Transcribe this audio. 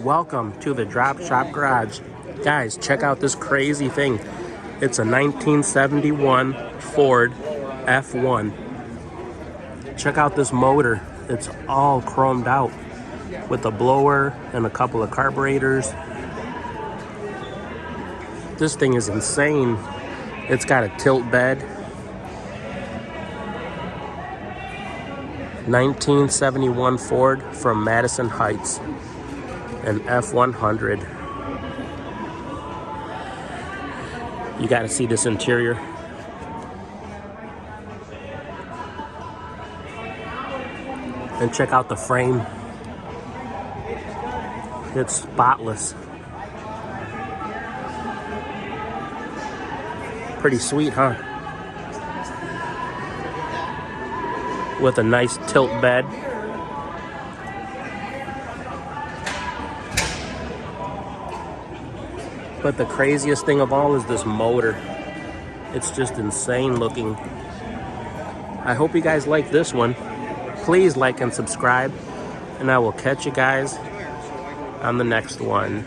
Welcome to the Drop Shop Garage. Guys, check out this crazy thing. It's a 1971 Ford F1. Check out this motor. It's all chromed out with a blower and a couple of carburetors. This thing is insane. It's got a tilt bed. 1971 Ford from Madison Heights. An F100. You got to see this interior. And check out the frame. It's spotless. Pretty sweet, huh? With a nice tilt bed. But the craziest thing of all is this motor. It's just insane looking. I hope you guys like this one. Please like and subscribe, and I will catch you guys on the next one.